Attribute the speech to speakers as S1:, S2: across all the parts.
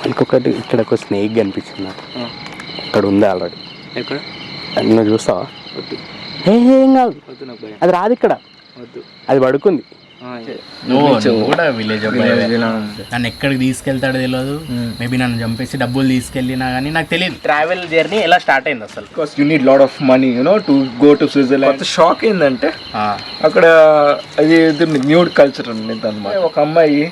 S1: ఇంకొకటి ఇక్కడ ఒక స్నేక్ కనిపించింది నాకు. ఇక్కడ ఉంది ఆల్రెడీ.
S2: ఎక్కడ
S1: నువ్వు చూస్తావా?
S2: వద్దు
S1: ఏం కాదు,
S2: వద్దు నాకు భయం.
S1: అది రాదు ఇక్కడ,
S2: వద్దు.
S1: అది పడుకుంది.
S3: కూడా విలేజ్ నన్ను ఎక్కడికి తీసుకెళ్తాడో తెలియదు. మేబీ నన్ను చంపేసి డబ్బులు తీసుకెళ్ళినా కానీ నాకు తెలియదు. ట్రావెల్ జర్నీ ఎలా స్టార్ట్ అయింది అసలు?
S2: Because you need lot of money to go to Switzerland. Shock ఏంటంటే అక్కడ అది న్యూడ్ కల్చర్ అనేది అనమాట. ఒక అమ్మాయి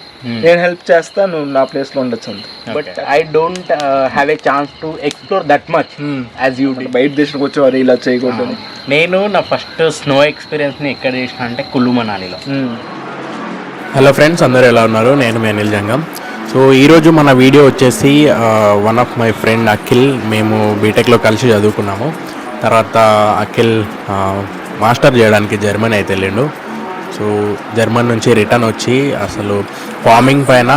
S2: నేను హెల్ప్ చేస్తా, నువ్వు నా ప్లేస్ లో ఉండొచ్చు అంత.
S3: But I don't have a chance to explore that much as you డి.
S2: బయట దేశానికి వచ్చేవారు ఇలా చేయకూడదు.
S3: నేను నా ఫస్ట్ స్నో ఎక్స్పీరియన్స్ ని ఎక్కడ చేసిన అంటే కుల్లు మనాలిలో.
S1: హలో ఫ్రెండ్స్, అందరూ ఎలా ఉన్నారు? నేను మీ అనిల్ జంగం. సో ఈరోజు మన వీడియో వచ్చేసి one of my friend Akhil, మేము బీటెక్లో కలిసి చదువుకున్నాము. తర్వాత అఖిల్ మాస్టర్ చేయడానికి జర్మనీ అయితే వెళ్ళిండు. సో జర్మనీ నుంచి రిటర్న్ వచ్చి అసలు ఫార్మింగ్ పైన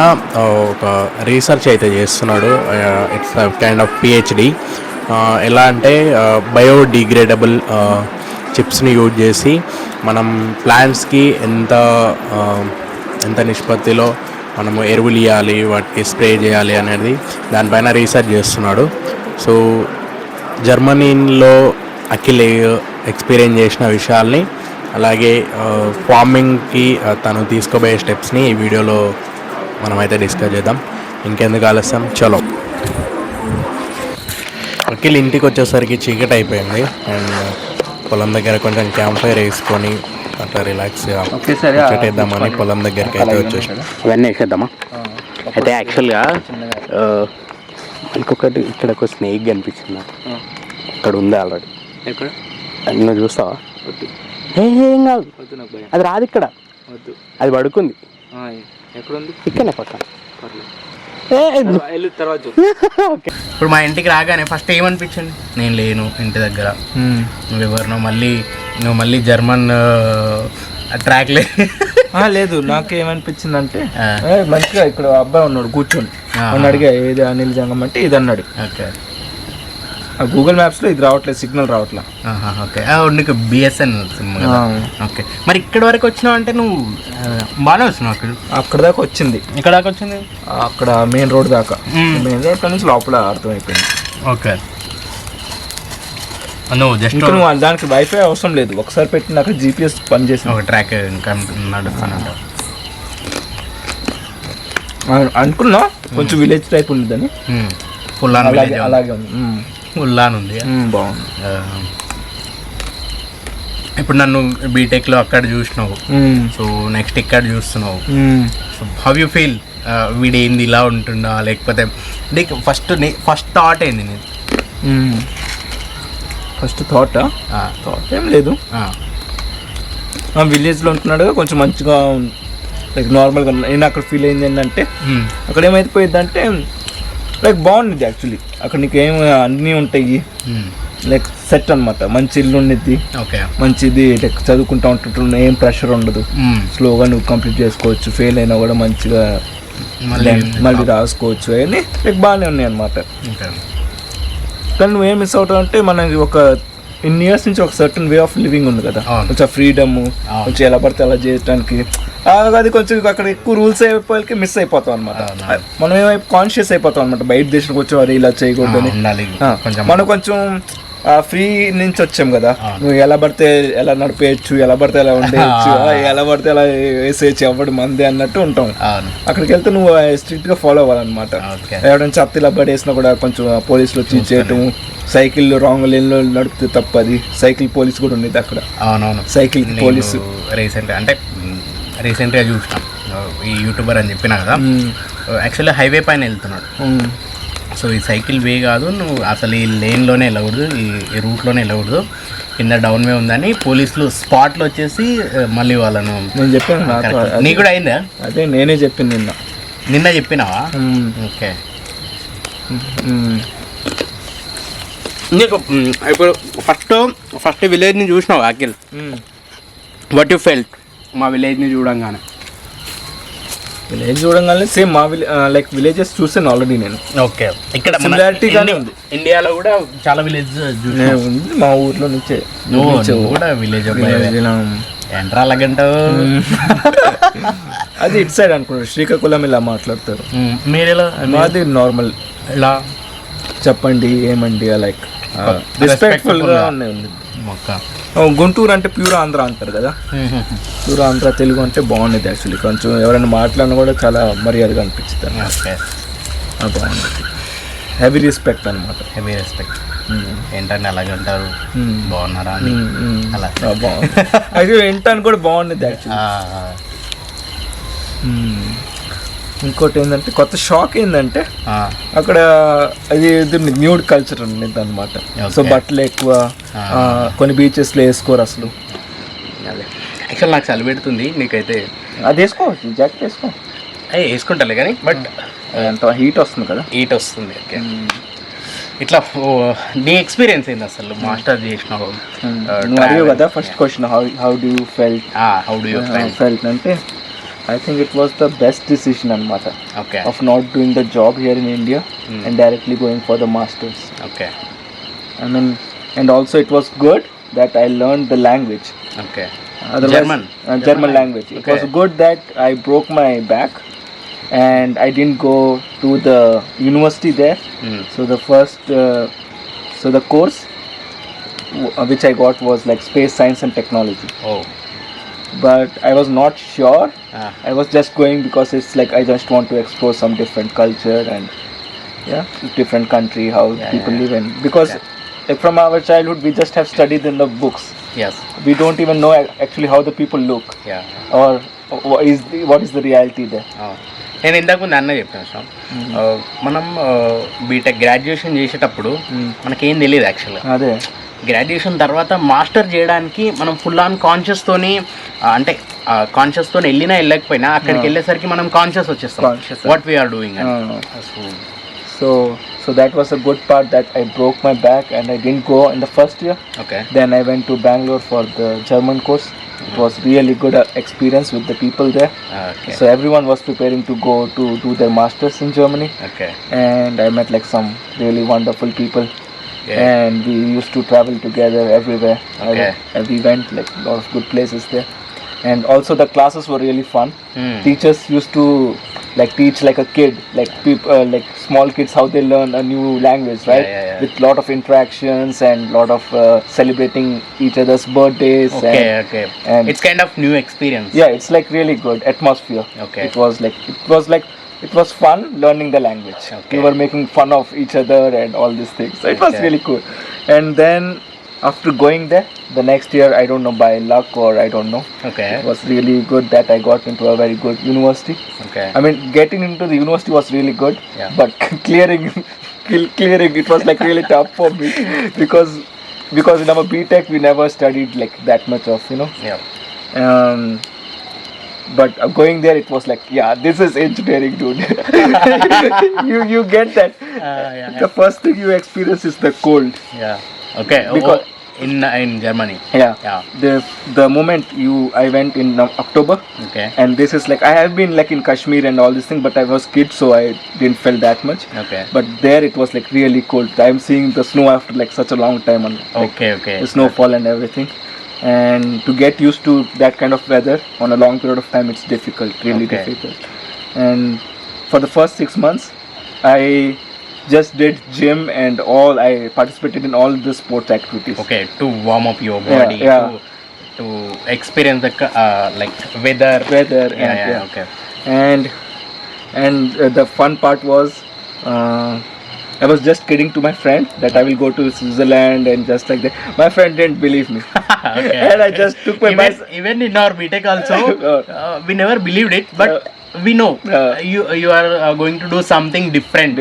S1: ఒక రీసెర్చ్ అయితే చేస్తున్నాడు. It's kind of PhD. ఎలా అంటే బయోడిగ్రేడబుల్ చిప్స్ని యూజ్ చేసి మనం ప్లాంట్స్కి ఎంత నిష్పత్తిలో మనము ఎరువులు ఇవ్వాలి, వాటికి స్ప్రే చేయాలి అనేది దానిపైన రీసెర్చ్ చేస్తున్నాడు. సో జర్మనీలో అఖిల్ ఎక్స్పీరియన్స్ చేసిన విషయాల్ని, అలాగే ఫార్మింగ్కి తను తీసుకోబోయే స్టెప్స్ని ఈ వీడియోలో మనమైతే డిస్కస్ చేద్దాం. ఇంకెందుకు ఆలస్యం, చలో. అఖిల్ ఇంటికి వచ్చేసరికి చీకటి అయిపోయింది. అండ్ పొలం దగ్గర కొంచెం క్యాంప్ ఫైర్ వేసుకొని అట్లా రిలాక్స్గా వేద్దామని పొలం దగ్గరికి అయితే వచ్చేసి ఇవన్నీ వేసేద్దామా. అయితే యాక్చువల్గా ఇంకొకటి ఇక్కడ ఒక స్నేక్ కనిపించింది నాకు. ఇక్కడ ఉంది ఆల్రెడీ.
S2: ఎక్కడ
S1: నువ్వు చూస్తావా?
S2: వద్దు.
S1: ఏం కాదు,
S2: వద్దు నాకు భయం.
S1: అది రాదు ఇక్కడ,
S2: వద్దు.
S1: అది పడుకుంది.
S2: ఎక్కడ ఉంది?
S1: ఇక్కడనే పక్కన.
S2: తర్వాత
S3: ఇప్పుడు మా ఇంటికి రాగానే ఫస్ట్ ఏమనిపించింది? నేను లేను ఇంటి దగ్గర, నువ్వెవరినో మళ్ళీ జర్మన్ ట్రాక్
S2: లేదు. నాకు ఏమనిపించింది అంటే మంచిగా ఇక్కడ అబ్బాయి ఉన్నాడు కూర్చొని, అడిగా ఏది అనిల్ జంగం అంటే ఇది అన్నాడు.
S3: ఓకే,
S2: గూగుల్ మ్యాప్స్ లో ఇది రావట్లేదు, సిగ్నల్ రావట్లే.
S3: ఓకే, నీకు బిఎస్ఎన్ఎల్ సిమ్. ఓకే, మరి ఇక్కడ వరకు వచ్చినావు అంటే నువ్వు బాగానే వచ్చినావు.
S2: అక్కడ దాకా వచ్చింది.
S3: ఇక్కడ దాకా వచ్చింది,
S2: అక్కడ మెయిన్ రోడ్ దాకా. మెయిన్ రోడ్ నుంచి లోపల అర్థమైపోయింది.
S3: ఓకే, నువ్వు జస్ట్
S2: నువ్వు దానికి వైఫై అవసరం లేదు, ఒకసారి పెట్టినాక జీపీఎస్ పనిచేసి
S3: ఒక ట్రాక్ ఇంకా నడుస్తానంట
S2: అనుకున్నా. కొంచెం విలేజ్ టైప్ ఉండదని. అలాగే ఉంది.
S3: ఉల్లాన్ ఉంది,
S2: బాగుంది.
S3: ఇప్పుడు నన్ను బీటెక్లో అక్కడ చూసినావు, సో నెక్స్ట్ ఇక్కడ చూస్తున్నావు. So how you feel? వీడేంది ఇలా ఉంటుందా, లేకపోతే ఫస్ట్ థాట్ ఏంది నేను?
S2: ఫస్ట్ థాట్ ఏం లేదు. విలేజ్లో ఉంటున్నాడు, కొంచెం మంచిగా లైక్ నార్మల్గా. నేను అక్కడ ఫీల్ అయింది ఏంటంటే, అక్కడ ఏమైపోయిందంటే లైక్ బాగుంది యాక్చువల్లీ. అక్కడ నీకు ఏం అన్నీ ఉంటాయి, లైక్ సెట్ అనమాట. మంచి ఇల్లు ఉండిద్ది, మంచిది. లైక్ చదువుకుంటా ఉంటుంటే ఏం ప్రెషర్ ఉండదు, స్లోగా నువ్వు కంప్లీట్ చేసుకోవచ్చు. ఫెయిల్ అయినా కూడా మంచిగా మళ్ళీ రాసుకోవచ్చు. అవన్నీ లైక్ బాగానే ఉన్నాయి అనమాట. కానీ నువ్వు ఏం మిస్ అవుతావు అంటే, మనకి ఒక ఇన్ని ఇయర్స్ నుంచి ఒక సర్టన్ వే ఆఫ్ లివింగ్ ఉంది కదా, కొంచెం ఫ్రీడమ్, కొంచెం ఎలా పడితే అలా చేయడానికి. అది కొంచెం అక్కడ ఎక్కువ రూల్స్ అయిపోయి మిస్ అయిపోతాం అనమాట. మనం ఏమైపు కాన్షియస్ అయిపోతాం అనమాట. బయట దేశానికి వచ్చేవారు ఇలా చేయకూడదని. మనం కొంచెం ఫ్రీ నుంచి వచ్చాం కదా, నువ్వు ఎలా పడితే ఎలా నడిపేయచ్చు, ఎలా పడితే ఎలా ఉండేయచ్చు, ఎలా పడితే ఎలా వేసేయచ్చు, ఎవడు మంది అన్నట్టు ఉంటాం. అక్కడికి వెళ్తే నువ్వు స్ట్రిక్ట్ గా ఫాలో అవ్వాలన్నమాట. ఎవరైనా చెత్త ఇలా పడేసినా కూడా కొంచెం పోలీసులు వచ్చి చేయటం. సైకిల్ రాంగ్ లేన్ లో నడిపితే తప్పది. సైకిల్ పోలీస్ కూడా ఉండేది అక్కడ.
S3: అవునవును,
S2: సైకిల్ పోలీసు.
S3: రీసెంట్గా చూసినాం, ఈ యూట్యూబర్ అని చెప్పినా కదా, యాక్చువల్లీ హైవే పైన వెళ్తున్నాడు. సో ఈ సైకిల్ వే కాదు, నువ్వు అసలు ఈ లేన్లోనే వెళ్ళకూడదు, ఈ రూట్లోనే వెళ్ళకూడదు, కింద డౌన్ వే ఉందని పోలీసులు స్పాట్లో వచ్చేసి మళ్ళీ వాళ్ళను.
S2: నేను చెప్పాను,
S3: నీకు కూడా అయిందా?
S2: అదే నేనే చెప్పింది
S3: నిన్న చెప్పినావా? ఓకే, నీకు ఇప్పుడు ఫస్ట్ విలేజ్ని చూసినావు అఖిల్, వాట్ యు ఫెల్ట్ మా విలేజ్ని చూడంగానే?
S2: విలేజ్ చూడంగానే సేమ్ మా లైక్ విలేజెస్ చూసాను ఆల్రెడీ నేను.
S3: ఓకే, ఇక్కడ
S2: సిమిలారిటీగానే ఉంది.
S3: ఇండియాలో కూడా చాలా విలేజ్
S2: ఉంది, మా ఊర్లో నుంచే.
S3: కూడా విలేజ్ ఎంట్రా అలాగంట
S2: అది ఇటు సైడ్ అనుకుంటారు, శ్రీకాకుళం ఇలా మాట్లాడతారు.
S3: మీరు ఎలా
S2: మాది నార్మల్
S3: ఎలా
S2: చెప్పండి ఏమండి లైక్ రెస్పెక్ట్ఫుల్గా ఉంది.
S3: మొక్క
S2: గుంటూరు అంటే ప్యూర్ ఆంధ్ర అంటారు కదా, ప్యూర్ ఆంధ్ర తెలుగు అంటే బాగుండేది యాక్చువల్లీ. కొంచెం ఎవరైనా మాట్లాడినా కూడా చాలా మర్యాదగా అనిపించింది.
S3: ఓకే,
S2: బాగుండేది. హెవీ రెస్పెక్ట్ అనమాట.
S3: Heavy respect. ఏంటంటే అలాగే ఉంటారు, బాగున్నారా అని అలా
S2: బాగుంది. యాక్చువల్లీ వింటాను కూడా బాగుండేది యాక్చువల్లీ. ఇంకోటి ఏంటంటే కొత్త షాక్ ఏంటంటే అక్కడ అది న్యూడ్ కల్చర్ ఉండేది అనమాట. సో బట్టలు ఎక్కువ, కొన్ని బీచెస్లో వేసుకోరు అసలు.
S3: యాక్చువల్ నాకు చలి పెడుతుంది, నీకైతే
S2: అది వేసుకోవచ్చు, జాకెట్ వేసుకో.
S3: వేసుకుంటాలే కానీ బట్
S2: అంత హీట్ వస్తుంది కదా.
S3: హీట్ వస్తుంది. ఓకే, ఇట్లా నీ ఎక్స్పీరియన్స్ ఏంది అసలు మాస్టర్ చేసినావు?
S2: నువ్వు అడిగావు కదా first question, how do you felt?
S3: How do you
S2: felt అంటే I think it was the best decision anamata.
S3: Okay.
S2: Of not doing the job here in India and directly going for the masters.
S3: Okay.
S2: I mean, and also it was good that I learned the language.
S3: Okay.
S2: German. German language. It was good that I broke my back and I didn't go to the university there. So the first, so the course which I got was like space science and technology.
S3: Oh.
S2: But I was not sure. I was just going because it's like I just want to explore some different culture and different country, how people live in. Because like from our childhood we just have studied in the books.
S3: Yes.
S2: We don't even know actually how the people look.
S3: Yeah.
S2: Or what is the reality there.
S3: నేను ఇందాక ముందు అన్న చెప్పాను, మనం BTech graduation చేసేటప్పుడు మనకేం తెలియదు యాక్చువల్గా.
S2: అదే
S3: గ్రాడ్యుయేషన్ తర్వాత మాస్టర్ చేయడానికి మనం ఫుల్ ఆన్ కాన్షియస్తోని, అంటే కాన్షియస్తో వెళ్ళకపోయినా అక్కడికి వెళ్ళేసరికి మనం కాన్షియస్ వచ్చేస్తాం what we are doing.
S2: So that was a good part that I broke my back and I didn't go in the first year.
S3: Okay.
S2: Then I went to Bangalore for the German course. It was really good experience with the people there.
S3: Okay.
S2: So everyone was preparing to go to do their masters in Germany.
S3: Okay.
S2: And I met like some really wonderful people.
S3: Yeah.
S2: And we used to travel together everywhere.
S3: Okay.
S2: And we went like a lot of good places there. And also the classes were really fun. Teachers used to like teach like a kid, like people, like small kids, how they learn a new language, right?
S3: Yeah.
S2: With lot of interactions and lot of celebrating each other's birthdays.
S3: Okay.
S2: And
S3: it's kind of new experience.
S2: Yeah, it's like really good atmosphere.
S3: Okay.
S2: It was fun learning the language.
S3: Okay.
S2: We were making fun of each other and all these things. So it was really cool. And then after going there, the next year, I don't know, by luck or I don't know,
S3: Okay.
S2: it was really good that I got into a very good university.
S3: Okay.
S2: I mean, getting into the university was really good,
S3: Yeah.
S2: but clearing it was like really tough for me because in our BTech we never studied like that much of, you know.
S3: Yeah.
S2: But going there, it was like, yeah, this is engineering, dude. you get that.
S3: Yeah.
S2: The first thing you experience is the cold.
S3: Yeah. Okay.
S2: Because
S3: in Germany.
S2: Yeah. The moment I went in October.
S3: Okay.
S2: And this is like, I have been like in Kashmir and all these things, but I was kid, so I didn't feel that much.
S3: Okay.
S2: But there it was like really cold. I'm seeing the snow after like such a long time, and like,
S3: Okay.
S2: the snowfall and everything. And to get used to that kind of weather on a long period of time, it's difficult, really
S3: Okay.
S2: difficult. And for the first 6 months, I just did gym and all. I participated in all the sports activities.
S3: Okay, to warm up your body.
S2: Yeah.
S3: To experience the like weather.
S2: And
S3: Okay.
S2: And the fun part was, I was just kidding to my friend that I will go to Switzerland and just like that. My friend didn't believe me.
S3: Okay.
S2: And I just took my
S3: even in our BTech also, we never believed it, but we know you are going to do something different.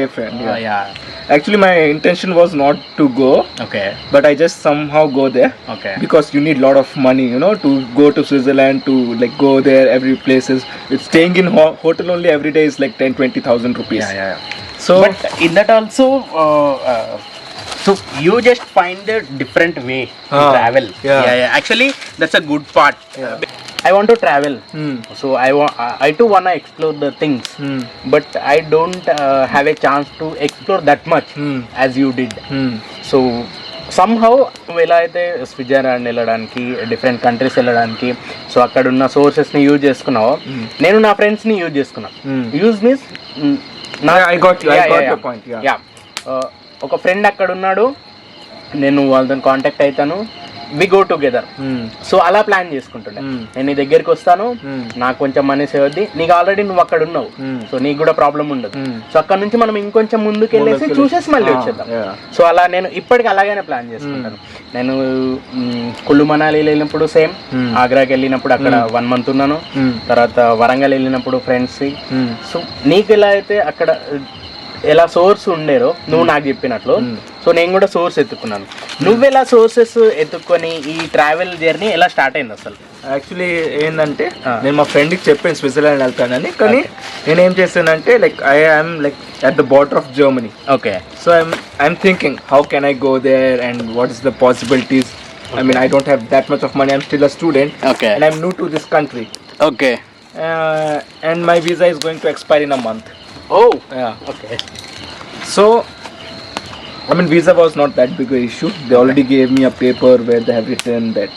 S2: Yeah. Actually, my intention was not to go,
S3: Okay.
S2: but I just somehow go there.
S3: Okay.
S2: Because you need lot of money, you know, to go to Switzerland, to like go there every places. It's staying in hotel only every day is like 10,000-20,000 rupees.
S3: Yeah.
S2: So
S3: But in that also, so you just find a different way to travel.
S2: Yeah.
S3: Actually, that's a good part.
S2: Yeah.
S3: I want to travel, so I too wanna explore the things, but I don't have a chance to explore that much as you did. So somehow నువ్వు ఎలా అయితే Switzerland వెళ్ళడానికి different countries వెళ్ళడానికి so అక్కడ ఉన్న సోర్సెస్ని use చేసుకున్నావో నేను నా ఫ్రెండ్స్ని యూజ్ చేసుకున్నాను. Use means
S2: I got your point, yeah.
S3: ఒక ఫ్రెండ్ అక్కడ ఉన్నాడు, నేను వాళ్ళతో కాంటాక్ట్ అవుతాను, వి గో టుగెదర్. సో అలా ప్లాన్ చేసుకుంటుండే. నేను నీ దగ్గరికి వస్తాను, నాకు కొంచెం మనీ సేవ్ అవుద్ది, నీకు ఆల్రెడీ నువ్వు అక్కడ ఉన్నావు, సో నీకు కూడా ప్రాబ్లం ఉండదు. సో అక్కడ నుంచి మనం ఇంకొంచెం ముందుకు వెళ్ళేసి చూసేసి మళ్ళీ వచ్చేద్దాం. సో అలా నేను ఇప్పటికి అలాగనే ప్లాన్ చేసుకుంటాను. నేను కుల్లు మనాలి వెళ్ళినప్పుడు సేమ్, ఆగ్రాకి వెళ్ళినప్పుడు అక్కడ 1 month ఉన్నాను, తర్వాత వరంగల్ వెళ్ళినప్పుడు ఫ్రెండ్స్. సో నీకు ఎలా అయితే అక్కడ ఎలా సోర్స్ ఉండేరో నువ్వు నాకు చెప్పినట్లు, సో నేను కూడా సోర్స్ ఎత్తుకున్నాను. నువ్వెలా సోర్సెస్ ఎత్తుక్కొని ఈ ట్రావెల్ జర్నీ ఎలా స్టార్ట్ అయింది అసలు?
S2: యాక్చువల్లీ ఏంటంటే నేను మా ఫ్రెండ్కి చెప్పాను స్విట్జర్లాండ్ వెళ్తానని, కానీ నేనేం చేశానంటే like I'm like at the border of Germany.
S3: Okay.
S2: So I'm thinking how can I go there and what is the possibilities. I mean, I don't have that much of money. I'm still a student.
S3: Okay.
S2: And I'm new to this country.
S3: Okay.
S2: And my visa is going to expire in a month.
S3: Oh.
S2: Yeah.
S3: Okay.
S2: So, I mean, visa was not that big a issue. They already gave me a paper where they have written that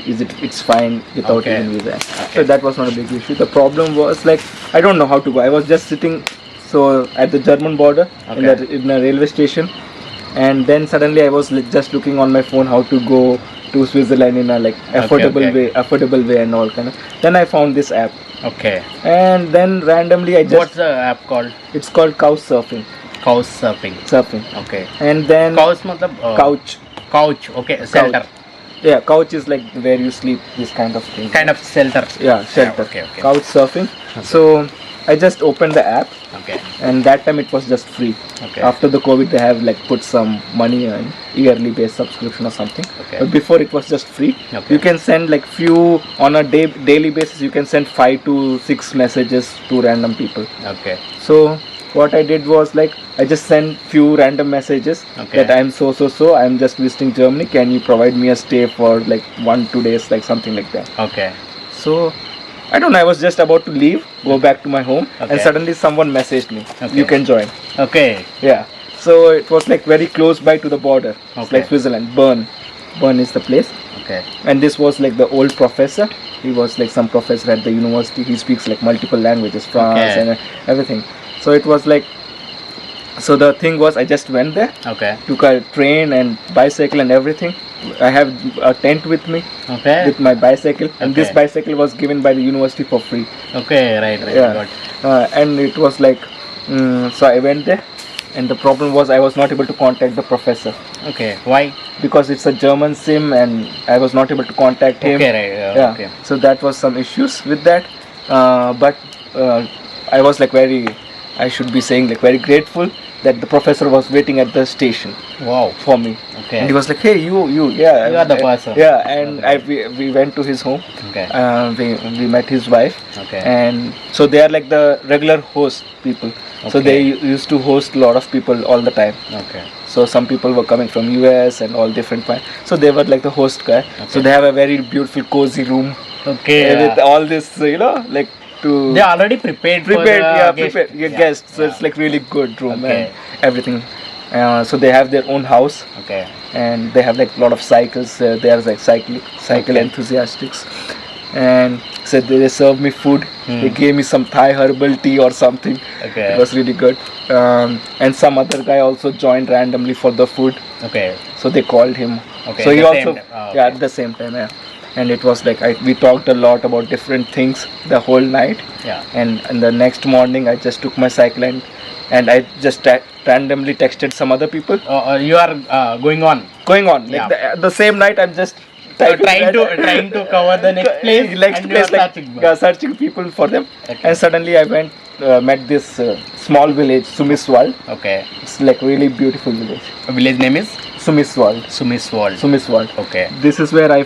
S2: it's fine without
S3: Okay.
S2: even visa.
S3: Okay.
S2: So that was not a big issue. The problem was like I don't know how to go. I was just sitting at the German border in a railway station, and then suddenly I was just looking on my phone how to go to Switzerland in a like affordable way and all kind of. Then I found this app,
S3: okay.
S2: and then randomly I just
S3: what's the app called?
S2: it's called Couchsurfing.
S3: Couchsurfing.
S2: Okay. And then
S3: couch మతలబ్
S2: couch.
S3: Couch. Okay. Shelter.
S2: Yeah, couch is like where you sleep, this kind of thing.
S3: Kind of shelter.
S2: Yeah, shelter.
S3: Okay.
S2: Couch surfing. So I just opened the app,
S3: okay.
S2: and that time it was just free.
S3: Okay.
S2: After the COVID, they have like put some money on yearly based subscription or something.
S3: Okay.
S2: But before it was just free.
S3: Okay.
S2: You can send like few on a daily basis. You can send 5 to 6 messages to random people.
S3: Okay.
S2: So what I did was like I just sent few random messages
S3: Okay.
S2: that I'm so I'm just visiting Germany. Can you provide me a stay for like 1-2 days, like something like that.
S3: Okay.
S2: So I don't know. I was just about to leave, go back to my home, and
S3: Okay.
S2: suddenly someone messaged me.
S3: Okay.
S2: You can join.
S3: Okay.
S2: Yeah. So it was like very close by to the border. It's
S3: Okay.
S2: like Switzerland. Bern is the place.
S3: Okay.
S2: And this was like the old professor. He was like some professor at the university. He speaks like multiple languages, France
S3: Okay.
S2: and everything. So it was like. So the thing was, I just went there,
S3: okay.
S2: took a train and bicycle and everything. I have a tent with me,
S3: okay.
S2: with my bicycle, and this
S3: Okay.
S2: bicycle was given by the university for free.
S3: Okay. Right.
S2: Yeah.
S3: Good.
S2: And it was like, so I went there, and the problem was I was not able to contact the professor
S3: okay. Why?
S2: because it's a German SIM, and I was not able to contact him.
S3: Okay. Right.
S2: Yeah.
S3: Okay.
S2: So that was some issues with that, but I was like I should be saying like very grateful that the professor was waiting at the station
S3: wow.
S2: for me.
S3: Okay.
S2: And he was like, hey, you, yeah.
S3: You are the person.
S2: Yeah, and we went to his home.
S3: Okay.
S2: We met his wife.
S3: Okay.
S2: And so they are like the regular host people. So
S3: Okay.
S2: they used to host a lot of people all the time.
S3: Okay.
S2: So some people were coming from US and all different so they were like the host guy. So
S3: Okay.
S2: they have a very beautiful cozy room
S3: okay.
S2: with all this, like to
S3: they already prepared
S2: prepared guests. So it's like really good room
S3: Okay.
S2: and everything. So they have their own house,
S3: okay.
S2: and they have like a lot of cycles. They are like cycle
S3: Okay.
S2: enthusiasts, and so they served me food. They gave me some Thai herbal tea or something.
S3: Okay.
S2: It was really good. And some other guy also joined randomly for the food.
S3: Okay.
S2: So they called him.
S3: Okay,
S2: So he
S3: the
S2: also
S3: same time. Oh,
S2: yeah,
S3: okay.
S2: at the same time, yeah. And it was like we talked a lot about different things the whole night.
S3: Yeah.
S2: And the next morning I just took my cycle and I just randomly texted some other people.
S3: You are going on.
S2: Going on like
S3: Yeah.
S2: the same night I'm just
S3: Trying to cover the next place.
S2: next
S3: and
S2: place
S3: you are
S2: like
S3: searching.
S2: searching people for them.
S3: Okay.
S2: And suddenly I went met this small village, Sumiswald.
S3: Okay.
S2: It's like really beautiful village.
S3: Village name is
S2: Sumiswald.
S3: Sumiswald. Okay.
S2: This is where I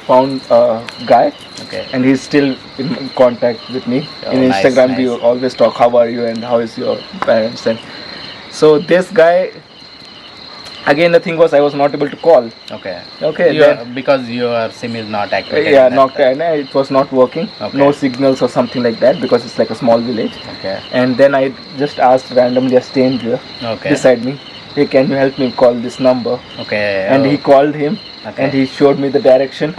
S2: found a guy,
S3: okay.
S2: and he's still in contact with me.
S3: Oh,
S2: In
S3: nice,
S2: Instagram, we
S3: nice.
S2: always talk, how are you and how is your parents? And so this guy, again the thing was I was not able to call.
S3: Okay.
S2: Okay,
S3: Because your SIM is not activated.
S2: yeah, it was not working.
S3: Okay.
S2: No signals or something like that because it's like a small village.
S3: Okay.
S2: And then I just asked randomly a stranger
S3: okay.
S2: beside me, hey, can you help me call this number?
S3: Okay
S2: And he called him,
S3: Okay.
S2: and he showed me the direction.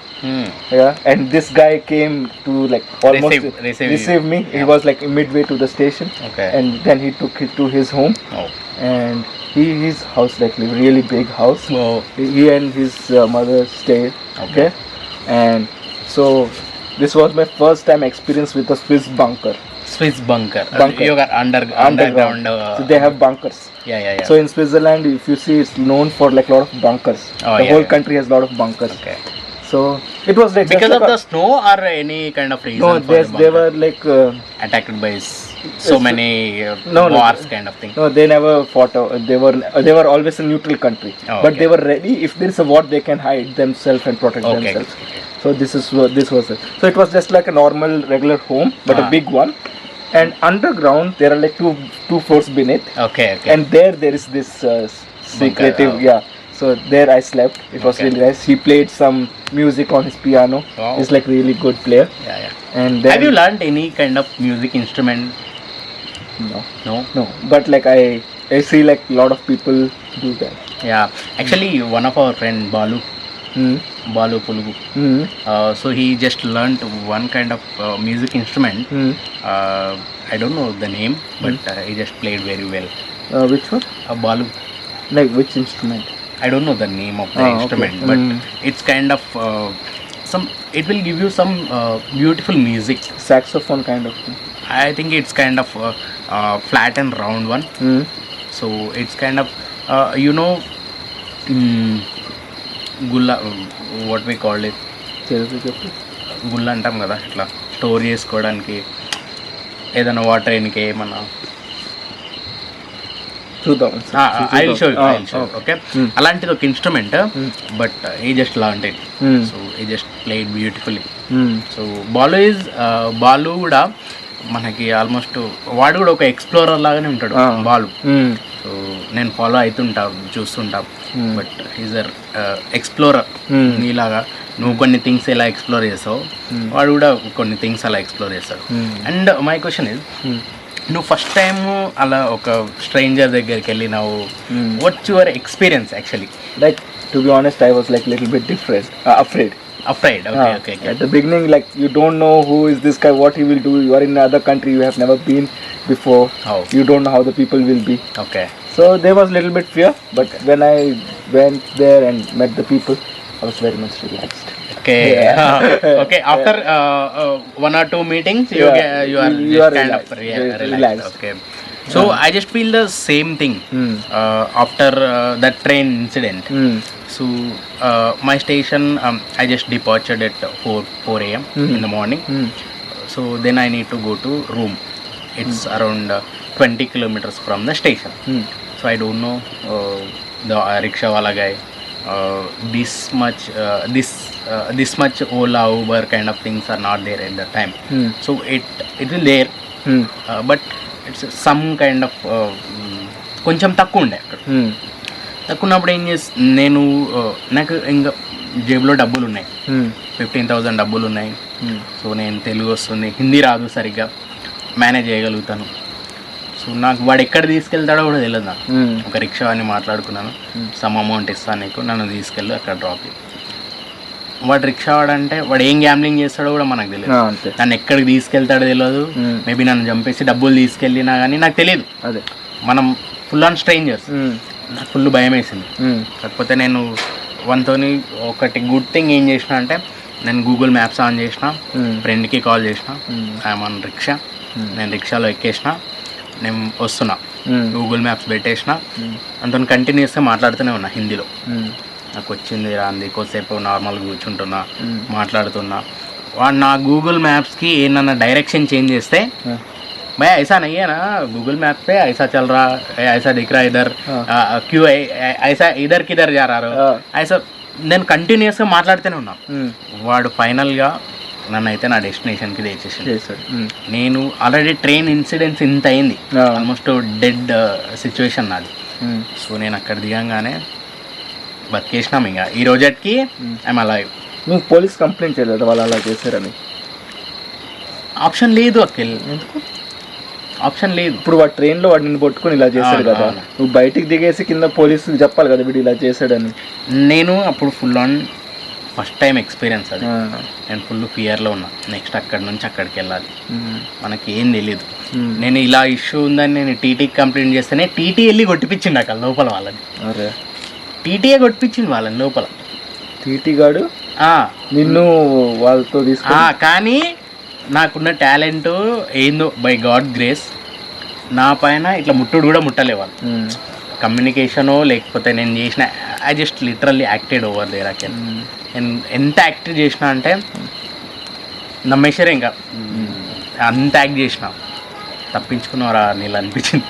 S2: Yeah, and this guy came to like almost
S3: Receive
S2: me. He was like midway to the station,
S3: Okay.
S2: and then he took it to his home, and his house like really big house. He and his mother stayed. Okay, and so this was my first time experience with a Swiss bunker.
S3: Swiss bunker
S2: Bunker.
S3: You are underground
S2: So they have bunkers.
S3: Yeah
S2: So in Switzerland, if you see, it's known for like a lot of bunkers.
S3: Oh,
S2: The
S3: yeah,
S2: whole
S3: yeah.
S2: country has a lot of bunkers.
S3: Okay
S2: So it was like
S3: because
S2: just
S3: of
S2: like
S3: the snow or any kind of reason
S2: no,
S3: for the
S2: they
S3: bunker?
S2: were like
S3: attacked by so many
S2: No, no.
S3: wars kind of thing.
S2: no, they never fought. They were always a neutral country,
S3: Oh,
S2: but
S3: okay.
S2: they were ready. If there is a war, they can hide themselves and protect
S3: Okay.
S2: themselves. So this was it. So it was just like a normal regular home, but a big one. And underground there are like two floors beneath,
S3: Okay.
S2: and there is this secretive
S3: Bunker,
S2: yeah. So there I slept. It was
S3: Okay.
S2: really nice. He played some music on his piano.
S3: Wow.
S2: He's like really good player.
S3: Yeah.
S2: And then
S3: Have you learned any kind of music instrument? No.
S2: But like I see like a lot of people do that.
S3: Yeah. Actually, one of our friend Balu Pulugu. So he just learnt one kind of music instrument. I don't know the name, but he just played very well.
S2: Which one?
S3: Balu.
S2: Like which instrument?
S3: I don't know the name of the
S2: Okay.
S3: instrument, but it's kind of some. It will give you some beautiful music.
S2: Saxophone kind of thing.
S3: I think it's kind of flat and round one. So it's kind of గుల్ల what we called it గుల్ల అంటాం కదా ఇట్లా store చేసుకోవడానికి ఏదైనా water ఎనికి ఏమన్నా
S2: చూద్దాం.
S3: ఐ విల్ షో ఓకే అలాంటిది ఒక instrument but he just learnt it so he just played beautifully so Balu కూడా మనకి ఆల్మోస్ట్ వాడు కూడా ఒక ఎక్స్ప్లోరర్ లాగానే ఉంటాడు బాలు. సో నేను ఫాలో అవుతుంటా చూస్తుంటా బట్ ఈజ్ అర్ ఎక్స్ప్లోరర్. నీలాగా నువ్వు కొన్ని థింగ్స్ ఎలా ఎక్స్ప్లోర్ చేస్తావు వాడు కూడా కొన్ని థింగ్స్ అలా ఎక్స్ప్లోర్ చేస్తాడు. అండ్ మై క్వశ్చన్ ఇస్ నువ్వు ఫస్ట్ టైం అలా ఒక స్ట్రేంజర్ దగ్గరికి వెళ్ళినావు, what's your experience actually?
S2: Like to be honest, I was like little bit afraid.
S3: Afraid? Okay.
S2: At the beginning, like you don't know who is this guy, what he will do. You are in another country, you have never been before.
S3: Oh.
S2: You don't know how the people will be.
S3: Okay.
S2: So there was little bit fear, but when I went there and met the people, I was very much relaxed.
S3: Okay. Okay. After one or two meetings, you are kind
S2: relaxed.
S3: of
S2: Relaxed.
S3: relaxed. Okay. So I just feel the same thing after that train incident. So my station, I just departed at 4 a.m. in the morning. So then I need to go to room. It's around 20 kilometers from the station. So I don't know the rickshaw wala guy. This much Ola, Uber kind of things are not there at that time. So it will there, but it's some kind of కొంచెం తక్కువ ఉండే అక్కడ. తక్కువ ఉన్నప్పుడు ఏం నేను నాకు ఇంకా జేబులో డబ్బులు ఉన్నాయి, 15,000 డబ్బులు ఉన్నాయి. సో నేను తెలుగు వస్తుంది, హిందీ రాదు సరిగ్గా, మేనేజ్ చేయగలుగుతాను. సో నాకు వాడు ఎక్కడ తీసుకెళ్తాడో కూడా తెలియదు నాకు. ఒక రిక్షా అని మాట్లాడుకున్నాను, సమ్ అమౌంట్ ఇస్తాను నీకు, నన్ను తీసుకెళ్ళి అక్కడ డ్రాప్ చేయి. వాడు రిక్షా వాడంటే వాడు ఏం గ్యాంబ్లింగ్ చేస్తాడో కూడా మనకు తెలియదు. నన్ను ఎక్కడికి తీసుకెళ్తాడో తెలియదు. మేబీ నన్ను చంపేసి డబ్బులు తీసుకెళ్ళినా కానీ నాకు తెలియదు.
S2: అదే
S3: మనం ఫుల్ ఆన్ స్ట్రేంజర్స్. నాకు ఫుల్ భయం వేసింది. కాకపోతే నేను వన్తోని ఒకటి గుడ్ థింగ్ ఏం చేసిన అంటే నేను గూగుల్ మ్యాప్స్ ఆన్ చేసిన, ఫ్రెండ్కి కాల్ చేసిన, ఐఎమ్ ఆన్ రిక్షా, నేను రిక్షాలో ఎక్కేసిన, నేను వస్తున్నా, గూగుల్ మ్యాప్స్ పెట్టేసిన, అంత కంటిన్యూస్గా మాట్లాడుతూనే ఉన్నా హిందీలో. నాకు వచ్చింది రాంది కొద్దిసేపు నార్మల్గా కూర్చుంటున్నా, మాట్లాడుతున్నా. వాడు నా గూగుల్ మ్యాప్స్కి ఏమన్నా డైరెక్షన్ చేంజ్ చేస్తే भैया ऐसा नहीं है ना, गूगल मैप पे ऐसा चल रहा है, ऐसा दिख रहा है इधर, क्यों ऐसा इधर किधर जा रहा हो, ऐसा నేను కంటిన్యూస్గా మాట్లాడుతూనే ఉన్నాను. వాడు ఫైనల్గా నన్ను అయితే నా డెస్టినేషన్కి తెచ్చేసాడు. నేను ఆల్రెడీ ట్రైన్ ఇన్సిడెంట్స్ ఇంత అయింది, ఆల్మోస్ట్ డెడ్ సిచ్యువేషన్ నాది. సో నేను అక్కడ దిగంగానే బతికేసినాం. ఇంకా ఈ రోజుకి ఐఎమ్ అలైవ్.
S2: నువ్వు పోలీస్ కంప్లైంట్ చేయలేదు వాళ్ళు అలా చేశారని?
S3: ఆప్షన్ లేదు అఖిల్. ఆప్షన్ లేదు.
S2: ఇప్పుడు వాడు ట్రైన్లో వాడిని పట్టుకొని ఇలా చేశాడు కదా, నువ్వు బయటికి దిగేసి కింద పోలీసులకు చెప్పాలి కదా వీడు ఇలా చేశాడని.
S3: నేను అప్పుడు full on first time experience అది. నేను ఫుల్ ఫియర్లో ఉన్నా. నెక్స్ట్ అక్కడి నుంచి అక్కడికి వెళ్ళాలి, మనకి ఏం తెలియదు. నేను ఇలా ఇష్యూ ఉందని నేను టీటీకి కంప్లైంట్ చేస్తేనే టీటీ వెళ్ళి కొట్టిపించిండు అక్కడ లోపల వాళ్ళని.
S2: అరే
S3: టీటీఏ కొట్టిపించింది వాళ్ళని లోపల.
S2: టీటీ గాడు నిన్ను వాళ్ళతో తీసుకు.
S3: కానీ నాకున్న టాలెంట్ ఏందో బై గాడ్ గ్రేస్ నా పైన ఇట్లా ముట్టుడు కూడా ముట్టలే వాళ్ళు. కమ్యూనికేషనో లేకపోతే నేను చేసిన I just literally acted over there. నేను ఎంత యాక్ట్ చేసిన అంటే నమ్మేశారే, ఇంకా అంత యాక్ట్ చేసిన. తప్పించుకున్నారా నీళ్ళు అనిపించింది.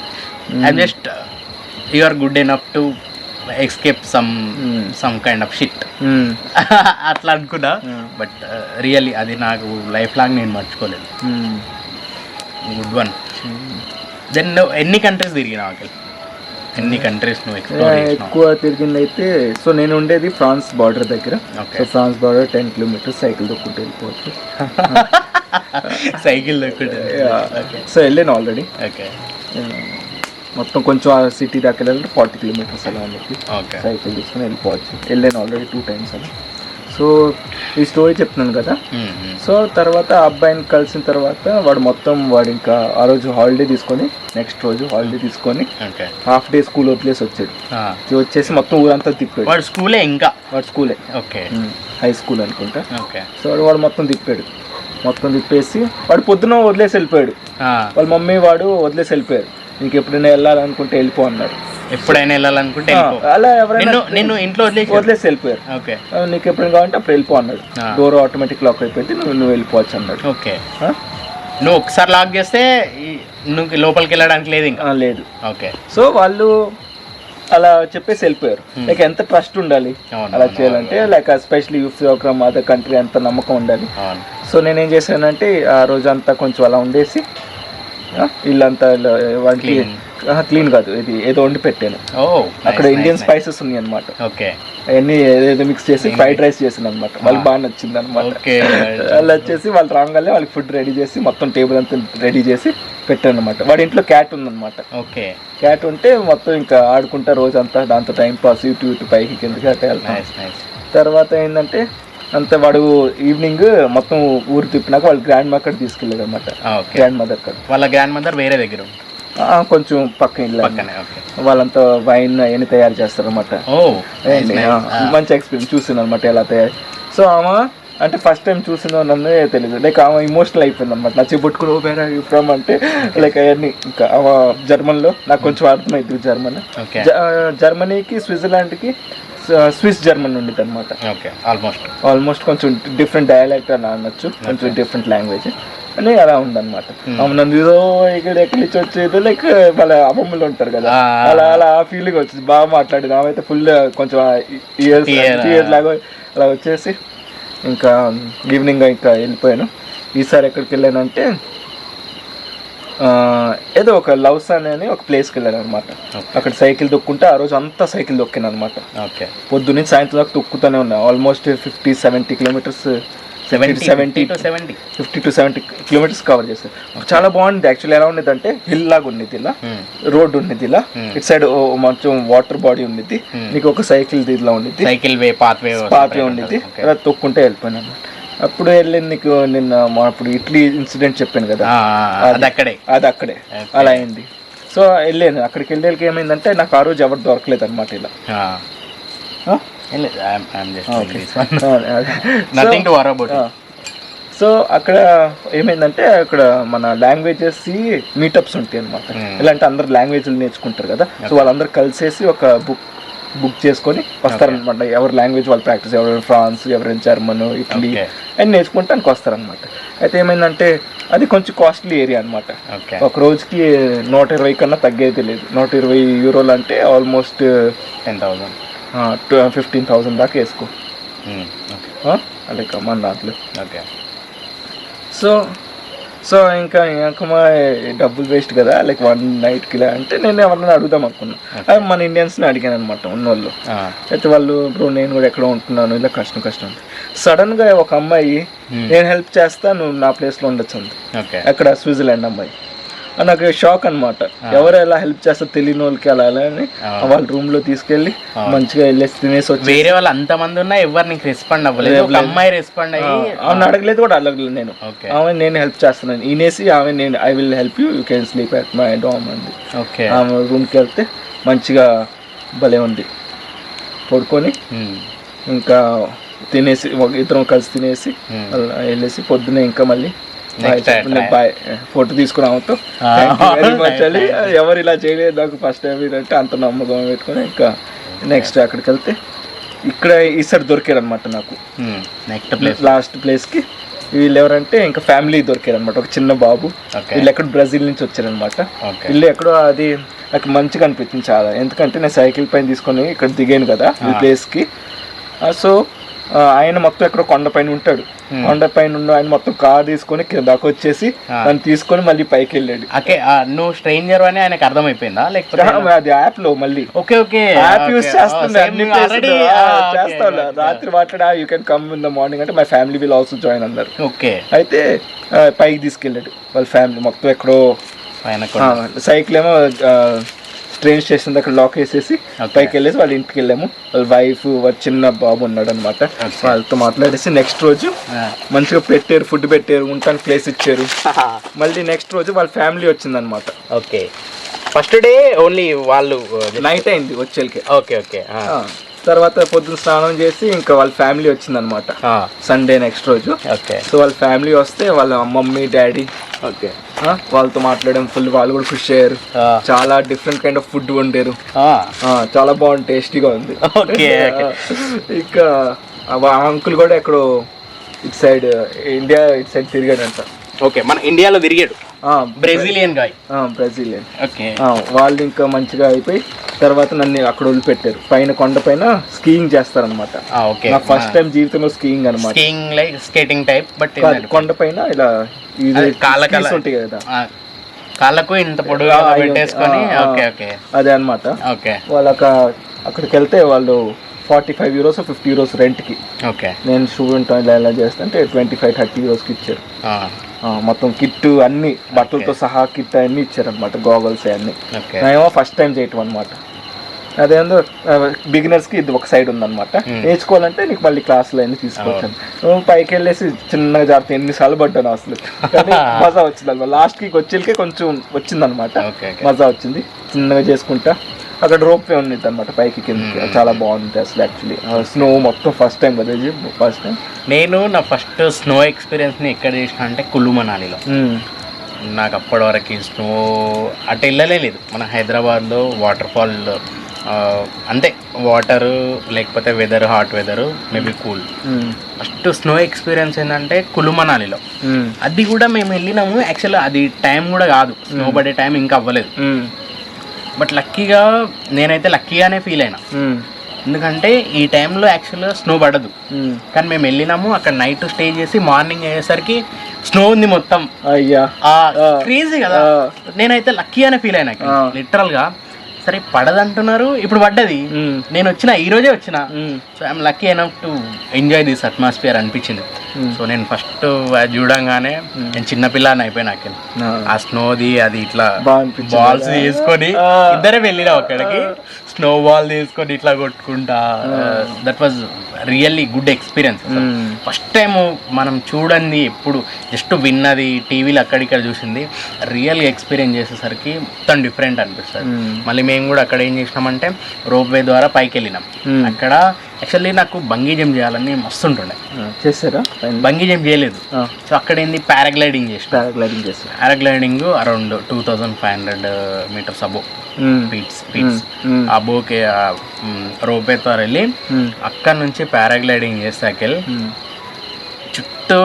S3: I just you are good enough to escape some kind of shit అట్లా అనుకున్నా. బట్ రియల్లీ అది నాకు లైఫ్ లాంగ్ నేను మర్చిపోలేదు. Good one. దెన్ నువ్వు ఎన్ని కంట్రీస్ తిరిగినావు అఖిల్? ఎన్ని కంట్రీస్ నువ్వు ఎక్స్ప్లోర్ చేసినావు?
S2: ఎక్కువ తిరిగింది అయితే, సో నేను ఉండేది ఫ్రాన్స్ బార్డర్ దగ్గర. So France border 10 kilometres cycle దొక్కుంటూ వెళ్ళిపోవచ్చు.
S3: సైకిల్ దొక్కుంటే
S2: సో వెళ్ళాను ఆల్రెడీ.
S3: ఓకే.
S2: మొత్తం కొంచెం ఆ సిటీ దాకా వెళ్ళాలంటే 40 కిలోమీటర్స్ అలా అనేది సైకిల్ తీసుకుని వెళ్ళిపోవచ్చు. వెళ్ళాను ఆల్రెడీ 2 times అలా. సో ఈ స్టోరీ చెప్తున్నాను కదా. సో తర్వాత ఆ అబ్బాయిని కలిసిన తర్వాత వాడు ఇంకా ఆ రోజు హాలిడే తీసుకొని నెక్స్ట్ రోజు హాలిడే తీసుకొని హాఫ్ డే స్కూల్ వదిలేసి వచ్చాడు. వచ్చేసి మొత్తం ఊరంతా తిప్పాడు.
S3: వాడు స్కూలే
S2: ఓకే, హై స్కూల్ అనుకుంటా. సో వాడు మొత్తం తిప్పేసి వాడు పొద్దున వదిలేసి వెళ్ళిపోయాడు. వాళ్ళ మమ్మీ వాడు వదిలేసి వెళ్ళిపోయారు. నీకు ఎప్పుడైనా వెళ్ళాలనుకుంటే వెళ్ళిపో అన్నారు.
S3: ఎప్పుడైనా వెళ్ళాలనుకుంటే
S2: అలా ఎవరైనా
S3: నిన్ను ఇంట్లో
S2: వదిలేసి వెళ్ళిపోయారు. నీకు ఎప్పుడైనా కావాలంటే అప్పుడు వెళ్ళిపో అన్నాడు. డోర్ ఆటోమేటిక్ లాక్ అయిపోయింది, నువ్వు వెళ్ళిపోవచ్చు అన్నాడు.
S3: ఓకే. నువ్వు ఒకసారి లాక్ చేస్తే నువ్వు లోపలికి వెళ్ళడానికి లేదు ఇంకా? లేదు. ఓకే.
S2: సో వాళ్ళు అలా చెప్పేసి వెళ్ళిపోయారు. లైక్ ఎంత ట్రస్ట్ ఉండాలి అలా చేయాలంటే, like especially you from other country ఎంత నమ్మకం ఉండాలి. సో నేనేం చేశానంటే ఆ రోజు అంతా కొంచెం అలా ఉండేసి ఇల్లంతా వాటికి క్లీన్ కాదు, ఇది ఏదో వండి పెట్టాను. అక్కడ ఇండియన్ స్పైసెస్ ఉన్నాయి అనమాట. అవన్నీ ఏదో మిక్స్ చేసి ఫ్రైడ్ రైస్ చేసాను అనమాట. వాళ్ళకి బాగా నచ్చింది అనమాట. వాళ్ళు వచ్చేసి వాళ్ళు రాగానే వాళ్ళకి ఫుడ్ రెడీ చేసి మొత్తం టేబుల్ అంతా రెడీ చేసి పెట్టాను అనమాట. వాడి ఇంట్లో క్యాట్ ఉందన్నమాట. క్యాట్ ఉంటే మొత్తం ఇంకా ఆడుకుంటా రోజంతా దాంతో టైం పాస్, ఇటు పైకి కిందకి అట్లా వెళ్తాను. తర్వాత ఏంటంటే అంతే వాడు ఈవినింగ్ మొత్తం ఊరు తిప్పినాక వాళ్ళ గ్రాండ్ మదర్ తీసుకెళ్ళాడు అనమాట.
S3: వాళ్ళ గ్రాండ్ మదర్ వేరే దగ్గర
S2: కొంచెం పక్క ఇల్లు. వాళ్ళంతా వైన్ అవన్నీ తయారు చేస్తారు అనమాట. మంచి ఎక్స్పీరియన్స్ చూసాను అనమాట ఎలా తయారు. సో ఆమె అంటే ఫస్ట్ టైం చూసిందో నన్ను తెలియదు. లైక్ ఆమె ఇమోషనల్ అయిపోయింది అనమాట. నా చెప్పుట్టుకుని ఓపెన్ ఫ్రమ్ అంటే లైక్ అవన్నీ. ఇంకా ఆమె జర్మన్లో నాకు కొంచెం అర్థమైంది. జర్మనీకి స్విట్జర్లాండ్కి స్విస్ జర్మన్ ఉండేది అనమాట. ఆల్మోస్ట్ కొంచెం డిఫరెంట్ డైలాక్ట్ అని అనొచ్చు, కొంచెం డిఫరెంట్ లాంగ్వేజ్ అని అలా ఉందన్నమాట. నన్ను ఏదో ఇక్కడ ఎక్కడి నుంచి వచ్చేదో లైక్ వాళ్ళ అమ్మమ్మలు ఉంటారు కదా, అలా ఆ ఫీలింగ్ వచ్చింది. బాగా మాట్లాడేది ఆమె అయితే. ఫుల్ కొంచెం ఇయర్స్ లాగా అలా వచ్చేసి ఇంకా ఈవినింగ్ ఇంకా వెళ్ళిపోయాను. ఈసారి ఎక్కడికి వెళ్ళానంటే ఏదో ఒక లవ్స్ అని ఒక ప్లేస్కి వెళ్ళాను అనమాట. అక్కడ సైకిల్ తొక్కుంటే ఆ రోజు అంతా సైకిల్ తొక్కాను అనమాట. పొద్దున్నే సాయంత్రం దాకా తొక్కుతూనే ఉన్నా. Almost 50-70 kilometres 50 to 70 kilometres cover చేశారు. చాలా బాగుంది యాక్చువల్లీ. ఎలా ఉండేది అంటే హిల్ లాగా ఉండేది, ఇలా రోడ్ ఉండేది, ఇలా ఇటు సైడ్ కొంచెం వాటర్ బాడీ ఉండేది, నీకు ఒక సైకిల్ ఇలా ఉండేది, పాత్వే ఉండేది. అలా తొక్కుంటే వెళ్ళిపోయాను అనమాట. అప్పుడు వెళ్ళింది నీకు నిన్న అప్పుడు ఇట్లీ ఇన్సిడెంట్ చెప్పాను కదా, అది అక్కడే అలా అయింది. సో వెళ్ళాను. అక్కడికి వెళ్ళేకి ఏమైందంటే నాకు ఆ రోజు ఎవరు దొరకలేదు అనమాట. ఇలా సో అక్కడ ఏమైందంటే అక్కడ మన లాంగ్వేజెస్ మీటప్స్ ఉంటాయి అనమాట. ఇలాంటి అందరు లాంగ్వేజ్లు నేర్చుకుంటారు కదా. సో వాళ్ళందరూ కలిసేసి ఒక బుక్ చేసుకొని వస్తారనమాట. ఎవరి లాంగ్వేజ్ వాళ్ళు ప్రాక్టీస్, ఎవరైనా ఫ్రాన్స్, ఎవరైనా జర్మన్, ఇటలీ అని నేర్చుకుంటానికి వస్తారనమాట. అయితే ఏమైందంటే అది కొంచెం కాస్ట్లీ ఏరియా అనమాట. ఒక రోజుకి 120 కన్నా తగ్గేది లేదు. 120 యూరోలు అంటే ఆల్మోస్ట్ 15,000 దాకా వేసుకో లైక్ మన దాంట్లో. సో ఇంకా మా డబ్బులు వేస్ట్ కదా, లైక్ 1 నైట్కి ఇలా అంటే నేను ఎవరైనా అడుగుదాం అనుకున్నా. అది మన ఇండియన్స్ని అడిగాను అనమాట ఉన్నోళ్ళు. అయితే వాళ్ళు ఇప్పుడు నేను కూడా ఎక్కడో ఉంటున్నాను, ఇలా కష్టం. సడన్గా ఒక అమ్మాయి నేను హెల్ప్ చేస్తా, నువ్వు నా ప్లేస్లో ఉండొచ్చు అంది. అక్కడ స్విట్జర్లాండ్ అమ్మాయి. నాకు షాక్ అనమాట. ఎవరు ఎలా హెల్ప్ చేస్తారు తెలియని వాళ్ళకి అలా అలా అని వాళ్ళ రూమ్ లో తీసుకెళ్ళి మంచిగా వెళ్ళేసి తినేసి వచ్చి.
S3: వేరే వాళ్ళు అంతమంది ఉన్నా ఎవరు నీకు రెస్పాండ్ అవ్వలేదు, ఒక అమ్మాయి రెస్పాండ్ అయ్యి
S2: ఆమెను అడగలేదు కూడా అడగలేదు నేను. ఆమె నేను హెల్ప్ చేస్తున్నాను ఈనేసి ఆమె నేను I will help you can sleep at my dorm అంది. ఆమె రూమ్కి వెళ్తే మంచిగా భలే ఉంది. పడుకొని ఇంకా తినేసి ఇద్దరం కలిసి తినేసి వెళ్ళేసి పొద్దున్నే ఇంకా మళ్ళీ బాయ్ ఫోటో తీసుకున్నామతో ఎవరు ఇలా చేయలేదు నాకు ఫస్ట్ టైం అంటే అంత నమ్మకం పెట్టుకుని ఇంకా నెక్స్ట్ అక్కడికి వెళ్తే ఇక్కడ ఈసారి దొరికాడు అనమాట నాకు లాస్ట్ ప్లేస్కి. వీళ్ళు ఎవరంటే ఇంకా ఫ్యామిలీ దొరికారు అనమాట, ఒక చిన్న బాబు. వీళ్ళు ఎక్కడ బ్రెజిల్ నుంచి వచ్చారనమాట. వీళ్ళు ఎక్కడో అది నాకు మంచిగా అనిపించింది చాలా, ఎందుకంటే నేను సైకిల్ పైన తీసుకొని ఇక్కడ దిగాను కదా ఈ ప్లేస్కి. సో ఆయన మొత్తం ఎక్కడో కొండపైన ఉంటాడు, కొండపైన ఉన్న ఆయన మొత్తం కార్ తీసుకొని కిందకు వచ్చేసి నన్ను తీసుకొని మళ్ళీ పైకి వెళ్ళాడు.
S3: నువ్వు స్ట్రేంజర్ అని ఆయనకు అర్థమైపోయిందా లేకపోతే
S2: అది యాప్ లో మళ్ళీ యాప్ యూస్ చేస్తాను రాత్రి మాట్లాడా you can come in the morning అంటే my family will also join అన్నారు. అయితే పైకి తీసుకెళ్ళాడు వాళ్ళ ఫ్యామిలీ మొత్తం ఎక్కడో సైకిల్ ఏమో ట్రైన్ స్టేషన్ దగ్గర లాక్ వేసేసి పైకి వెళ్ళేసి వాళ్ళ ఇంటికి వెళ్ళాము. వాళ్ళ వైఫ్ వాళ్ళ చిన్న బాబు ఉన్నాడు అనమాట. వాళ్ళతో మాట్లాడేసి నెక్స్ట్ రోజు మంచిగా పెట్టారు, ఫుడ్ పెట్టారు, ఉండటానికి ప్లేస్ ఇచ్చారు. మళ్ళీ నెక్స్ట్ రోజు వాళ్ళ ఫ్యామిలీ వచ్చింది అనమాట.
S3: ఓకే, ఫస్ట్ డే ఓన్లీ వాళ్ళు
S2: నైట్ అయింది వచ్చేకి. తర్వాత పొద్దున్న స్నానం చేసి ఇంకా వాళ్ళ ఫ్యామిలీ వచ్చింది అనమాట సండే నెక్స్ట్ రోజు. సో వాళ్ళ ఫ్యామిలీ వస్తే వాళ్ళ మమ్మీ డాడీ వాళ్ళతో మాట్లాడడం ఫుల్, వాళ్ళు కూడా ఖుషి అయ్యారు. చాలా డిఫరెంట్ కైండ్ ఆఫ్ ఫుడ్ వండారు, చాలా బాగుంది, టేస్టీగా ఉంది. ఇంకా అంకుల్ కూడా ఎక్కడో ఇటు సైడ్ ఇండియా ఇటు సైడ్ తిరిగాడంట.
S3: మన ఇండియాలో తిరిగాడు, బ్రెజిలియన్
S2: వాళ్ళు ఇంకా మంచిగా అయిపోయి తర్వాత నన్ను అక్కడ వదిలిపెట్టారు. పైన కొండ పైన స్కీయింగ్ చేస్తారనమాట. ఫస్ట్ టైం జీవితంలో స్కీయింగ్ అనమాట.
S3: స్కేటింగ్ టైప్, బట్
S2: కొండ పైన ఇలా ఉంటాయి కదా
S3: కాళ్ళకు ఇంత పొడుగా పెట్టేసుకొని
S2: అదే అనమాట. వాళ్ళ అక్కడికి వెళ్తే వాళ్ళు 45 euros 50 euros రెంట్కి. నేను స్టూడెంట్ ఇలా చేస్తా అంటే 25-30 euros ఇచ్చారు. మొత్తం కిట్ అన్ని బట్టలతో సహా కిట్ అన్ని ఇచ్చారనమాట, గోగల్స్ అన్ని. నేనేమో ఫస్ట్ టైం చేయటం అనమాట. అదేందో బిగినర్స్కి ఇది ఒక సైడ్ ఉందన్నమాట. నేర్చుకోవాలంటే నీకు మళ్ళీ క్లాసులు అన్ని తీసుకొచ్చాను. పైకి వెళ్ళేసి చిన్నగా జాగ్రత్త ఎన్నిసార్లు పడ్డాను అసలు, కానీ మజా వచ్చింది అనమాట. లాస్ట్కి వచ్చేకే కొంచెం వచ్చిందనమాట, మజా వచ్చింది. చిన్నగా చేసుకుంటా అక్కడ రోప్ వే ఉంది అనమాట పైకి కిందకి, చాలా బాగుంది అసలు. యాక్చువల్లీ స్నో మొత్తం ఫస్ట్ టైం కదా, ఫస్ట్ టైం.
S3: నేను నా ఫస్ట్ స్నో ఎక్స్పీరియన్స్ని ఎక్కడ చేసిన అంటే కులు మనాలిలో. నాకు అప్పటి వరకు స్నో అటు వెళ్ళలేదు. మన హైదరాబాద్లో వాటర్ ఫాల్ అంతే, వాటరు లేకపోతే weather, hot weather, maybe cool. First snow experience ఏంటంటే కులు మనాలిలో. అది కూడా మేము వెళ్ళినాము, యాక్చువల్లీ అది టైం కూడా కాదు, స్నో పడే టైం ఇంకా అవ్వలేదు. బట్ లక్కీగా నేనైతే లక్కీగానే ఫీల్ అయినా, ఎందుకంటే ఈ టైంలో యాక్చువల్గా స్నో పడదు. కానీ మేము వెళ్ళినాము, అక్కడ నైట్ స్టే చేసి మార్నింగ్ అయ్యేసరికి స్నో ఉంది మొత్తం. క్రేజీ కదా. నేనైతే లక్కీగానే ఫీల్ అయినా లిటరల్ గా. సరే పడదంటున్నారు, ఇప్పుడు పడ్డది. నేను వచ్చిన ఈ రోజే వచ్చిన, so I'm lucky enough to enjoy this atmosphere అనిపించింది. సో నేను ఫస్ట్ చూడంగానే నేను చిన్నపిల్లని అయిపోయినా. ఆ స్నోది అది ఇట్లా బాల్స్ తీసుకొని ఇద్దరే వెళ్ళినా అక్కడికి, స్నో బాల్ తీసుకొని ఇట్లా కొట్టుకుంటా. That was really good experience. First time మనం చూడండి, ఎప్పుడు జస్ట్ విన్నది, టీవీలో అక్కడిక్కడ చూసింది, రియల్గా ఎక్స్పీరియన్స్ చేసేసరికి మొత్తం డిఫరెంట్ అనిపిస్తుంది. మళ్ళీ మేము కూడా అక్కడ ఏం చేసినామంటే రోప్ వే ద్వారా పైకి వెళ్ళినాం. అక్కడ యాక్చువల్లీ నాకు బంగీ జంప్ చేయాలని మస్తు ఉంటుండే.
S2: చేస్తారా?
S3: బంగీ జంప్ చేయలేదు. సో అక్కడ ఏంది పారాగ్లైడింగ్ చేసి, పారాగ్లైడింగ్ అరౌండ్ 2500 meters అబో ఫీట్స్ అబోకి రోప్ వే ద్వారా వెళ్ళి అక్కడ నుంచి పారాగ్లైడింగ్ చేసాక చుట్టూ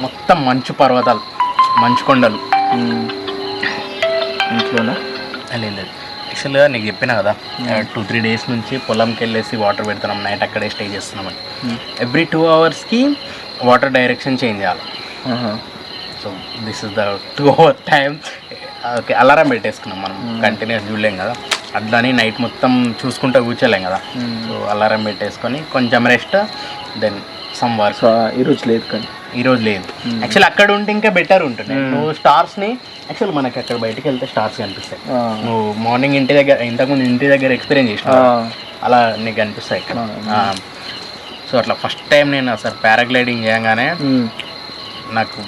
S3: మొత్తం మంచు పర్వతాలు, మంచు కొండలు.
S2: ఇంట్లోనా?
S3: లేదు, యాక్చువల్గా నీకు చెప్పినా కదా 2-3 days నుంచి పొలంకి వెళ్ళేసి వాటర్ పెడుతున్నాం, నైట్ అక్కడే స్టే చేస్తున్నామని. Every 2 hours water direction change చేయాలి. So this is the 2 hour time. Okay, alarm పెట్టేసుకున్నాం మనం, కంటిన్యూస్ చూడలేం కదా, అట్లాని నైట్ మొత్తం చూసుకుంటూ కూర్చోలేం కదా. సో అలారం పెట్టేసుకొని కొంచెం rest, then some work.
S2: So ఈరోజు లేదు కానీ
S3: ఈరోజు లేదు. యాక్చువల్ అక్కడ ఉంటే ఇంకా బెటర్ ఉంటుంది. నువ్వు స్టార్స్ని యాక్చువల్ మనకి అక్కడ బయటకు వెళ్తే స్టార్స్ కనిపిస్తాయి. నువ్వు మార్నింగ్ ఇంతకుముందు ఇంటి దగ్గర ఎక్స్పీరియన్స్ చేసినావు, అలా నీకు కనిపిస్తాయి ఇక్కడ. సో అట్లా ఫస్ట్ టైం నేను అసలు పారాగ్లైడింగ్ చేయగానే నాకు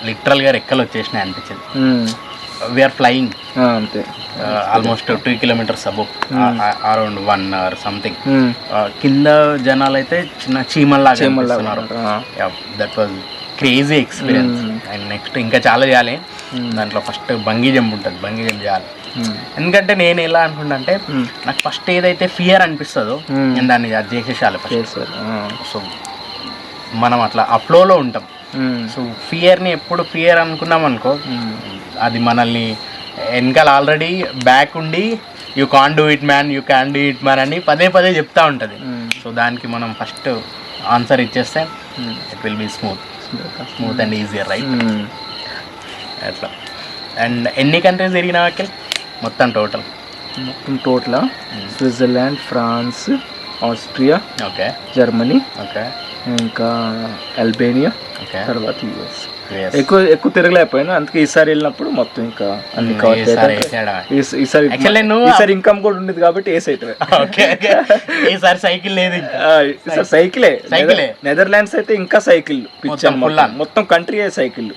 S3: లిటరల్గా రెక్కలు వచ్చేసినాయి అనిపించింది. వీఆర్ ఫ్లయింగ్
S2: అంతే,
S3: almost 2 kilometers above, around 1 hour something. కింద జనాలు అయితే చిన్న చీమల్లాగా కనిపిస్తున్నారు. That was crazy experience. And next ఇంకా చాలా చేయాలి. దాంట్లో ఫస్ట్ బంగీ జంప్ ఉంటుంది, బంగీ జంప్ చేయాలి. ఎందుకంటే నేను ఎలా అనుకుంటా అంటే నాకు ఫస్ట్ ఏదైతే ఫియర్ అనిపిస్తుందో నేను దాన్ని అది చేసేసాలి ఫస్ట్. సో మనం అట్లా ఆ ఫ్లోలో ఉంటాం. సో ఫియర్ని ఎప్పుడు ఫియర్ అనుకున్నాం అనుకో, అది మనల్ని వెనకాల ఆల్రెడీ బ్యాక్ ఉండి you can do it man, you can do it man అని పదే పదే చెప్తా ఉంటుంది. సో దానికి మనం ఫస్ట్ ఆన్సర్ ఇచ్చేస్తే it will be smooth and easier, right? అట్లా. అండ్ ఎన్ని కంట్రీస్ తిరిగినా అఖిల్ మొత్తం total?
S2: Switzerland, France, Austria,
S3: okay,
S2: Germany,
S3: okay,
S2: ఇంకా అల్బేనియా,
S3: ఓకే,
S2: తర్వాత యూఎస్. ఎక్కువ తిరగలేకపోయినా, అందుకే ఈసారి వెళ్ళినప్పుడు మొత్తం ఇంకా అన్ని కవర్ చేయాలి. ఈసారి ఇన్కమ్ కూడా ఉండేది కాబట్టి ఏ సైట్
S3: ఈసారి సైకిల్ లేదు,
S2: సైకిలే. నెదర్లాండ్స్ అయితే ఇంకా సైకిల్ మొత్తం కంట్రీ సైకిల్.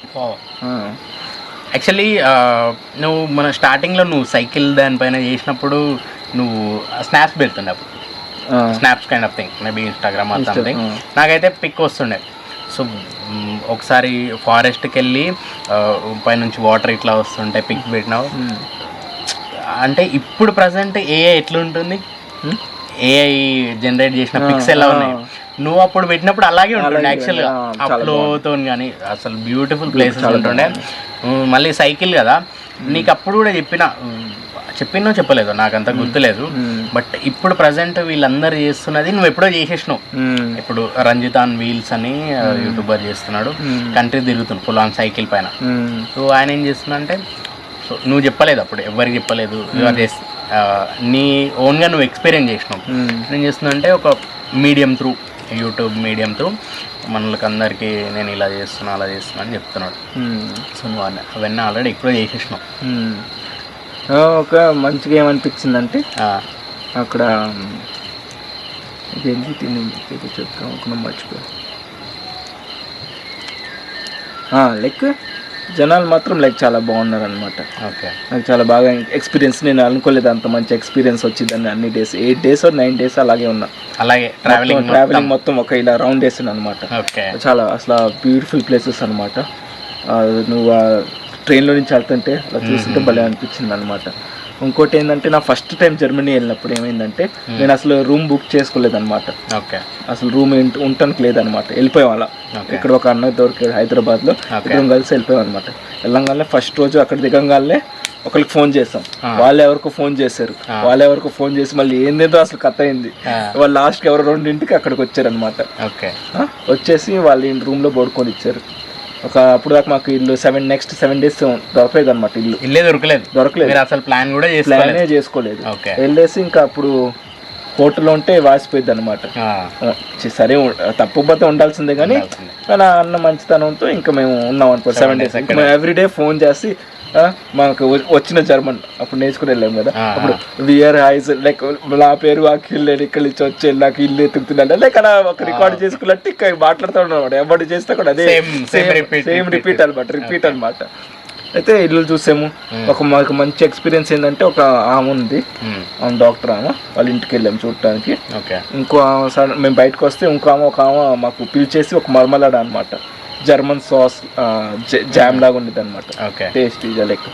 S3: యాక్చువల్లీ నువ్వు మన స్టార్టింగ్లో నువ్వు సైకిల్ దానిపైన చేసినప్పుడు నువ్వు స్నాప్స్ పెడుతుండే, అప్పుడు snaps kind of thing, maybe Instagram or something. నాకైతే పిక్ వస్తుండే. సో ఒకసారి ఫారెస్ట్కి వెళ్ళి పైనుంచి వాటర్ ఇట్లా వస్తుంటే పిక్ పెట్టినావు. అంటే ఇప్పుడు ప్రజెంట్ ఏఐ ఎట్లుంటుంది, ఏఐ జనరేట్ చేసిన పిక్స్ ఎలా ఉన్నాయి, నువ్వు అప్పుడు పెట్టినప్పుడు అలాగే ఉంటుండే యాక్చువల్గా అప్లోతో. కానీ అసలు బ్యూటిఫుల్ ప్లేసెస్ ఉంటుండే. మళ్ళీ సైకిల్ కదా, నీకు అప్పుడు కూడా చెప్పినో చెప్పలేదు నాకంత గుర్తులేదు. బట్ ఇప్పుడు ప్రజెంట్ వీళ్ళందరూ చేస్తున్నది నువ్వు ఎప్పుడో చేసేసినావు. ఇప్పుడు రంజితాన్ వీల్స్ అని యూట్యూబర్ చేస్తున్నాడు, కంట్రీ తిరుగుతున్నాడు ఫుల్ ఆన్ సైకిల్ పైన. సో ఆయన ఏం చేస్తున్నా అంటే, సో నువ్వు చెప్పలేదు అప్పుడు, ఎవరికి చెప్పలేదు, నీ ఓన్గా నువ్వు ఎక్స్పీరియన్స్ చేసినావు. నేను చేస్తున్నా అంటే ఒక medium through, YouTube medium through మనకి అందరికీ నేను ఇలా చేస్తున్నా అలా చేస్తున్నా అని చెప్తున్నాడు. సో నువ్వు అవన్నీ ఆల్రెడీ ఎప్పుడో చేసేసినావు.
S2: ఒక మంచిగా ఏమనిపించిందంటే అక్కడ ఇదేంటి చెప్తాను మర్చిపోయా, లైక్ జనాలు మాత్రం లైక్ చాలా బాగున్నారు అనమాట.
S3: ఓకే,
S2: నాకు చాలా బాగా ఎక్స్పీరియన్స్, నేను అనుకోలేదు అంత మంచి ఎక్స్పీరియన్స్ వచ్చిందని. అన్ని డేస్ 8 days or 9 days అలాగే ఉన్నా.
S3: అలాగే
S2: ట్రావెలింగ్ మొత్తం ఒక ఇలా రౌండ్ వేసాను అనమాట. చాలా అసలు బ్యూటిఫుల్ ప్లేసెస్ అనమాట. నువ్వు ట్రైన్లో నుంచి వెళ్తుంటే అలా చూస్తుంటే భలే అనిపించింది అనమాట. ఇంకోటి ఏంటంటే, నా ఫస్ట్ టైం జర్మనీ వెళ్ళినప్పుడు ఏమైందంటే, నేను అసలు రూమ్ బుక్ చేసుకోలేదు అనమాట. అసలు రూమ్ ఉండటానికి లేదనమాట. వెళ్ళిపోయాం అలా. ఇక్కడ ఒక అన్న దొరికాడు హైదరాబాద్లో, ఇద్దరం కలిసి వెళ్ళిపోయాం అనమాట. వెళ్ళంగానే ఫస్ట్ రోజు అక్కడ దిగంగానే ఒకరికి ఫోన్ చేసాం, వాళ్ళు ఎవరికో ఫోన్ చేసి మళ్ళీ ఏందేదో అసలు కథ అయింది. వాళ్ళు లాస్ట్కి ఎవరో 2 అక్కడికి వచ్చారనమాట. వచ్చేసి వాళ్ళు రూమ్లో పడుకొని ఇచ్చారు. అప్పుడు దాకా మాకు ఇల్లు నెక్స్ట్ 7 days దొరకలేదు అనమాట.
S3: ఇల్లే దొరకలేదు అసలు, ప్లానే
S2: చేసుకోలేదు. వెళ్ళేసి ఇంకా అప్పుడు హోటల్లో ఉంటే వాసిపోయింది అనమాట. సరే తప్పుబద్ద ఉండాల్సిందే కానీ నా అన్న మంచితనంతో ఇంకా మేము ఉన్నాం అనుకో 7 days. మేము ఎవ్రీడే ఫోన్ చేసి మాకు వచ్చిన జర్మన్ అప్పుడు నేర్చుకుని వెళ్ళాం కదా, అప్పుడు విఆర్ హైస్ లైక్ నా పేరు అఖిల్, నేను ఇక్కడ నుంచి వచ్చి నాకు ఇల్లు ఎత్తుకుతున్నాను లైక్ అలా ఒక రికార్డ్ చేసుకున్నట్టు ఇక్కడ మాట్లాడుతూ ఉన్నాం అనమాట. ఎవరు చేస్తే కూడా అదే సేమ్ రిపీట్ అనమాట. అయితే ఇల్లు చూసాము. మాకు మంచి ఎక్స్పీరియన్స్ ఏంటంటే, ఒక ఆమె ఉంది, ఆమె డాక్టర్, ఆమె వాళ్ళ ఇంటికి వెళ్ళాము చూడటానికి. ఇంకో మేము బయటకు వస్తే ఒక ఆమె మాకు పిలిచేసి ఒక మర్మలాడ అనమాట, జర్మన్ సాస్ జామ్ లాగా ఉండేది అనమాట, టేస్ట్ లైక్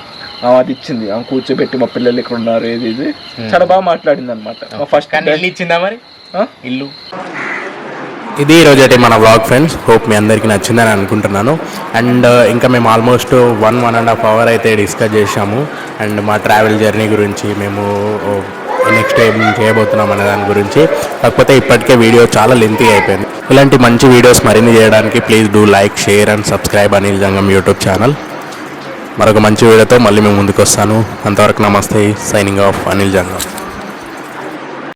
S2: అది ఇచ్చింది. ఆమె కూర్చోబెట్టి మా పిల్లలు ఇక్కడ ఉన్నారు ఇది చాలా బాగా మాట్లాడింది అనమాట. ఫస్ట్
S3: ఇచ్చిందా మరి ఇల్లు.
S1: ఇది ఈరోజు అయితే మన వ్లాగ్ ఫ్రెండ్స్. హోప్ మీ అందరికీ నచ్చిందని అనుకుంటున్నాను. అండ్ ఇంకా మేము ఆల్మోస్ట్ 1.5 hours అయితే డిస్కస్ చేసాము. అండ్ మా ట్రావెల్ జర్నీ గురించి, మేము నెక్స్ట్ ఏం చేయబోతున్నాం అనే దాని గురించి. కాకపోతే ఇప్పటికే వీడియో చాలా లెంతీ అయిపోయింది. ఇలాంటి మంచి వీడియోస్ మరిన్ని చేయడానికి please do like, share and subscribe Anil Jangam YouTube channel. మరొక మంచి వీడియోతో మళ్ళీ మేము ముందుకు వస్తాను. అంతవరకు నమస్తే. సైనింగ్ ఆఫ్ అనిల్ జంగం.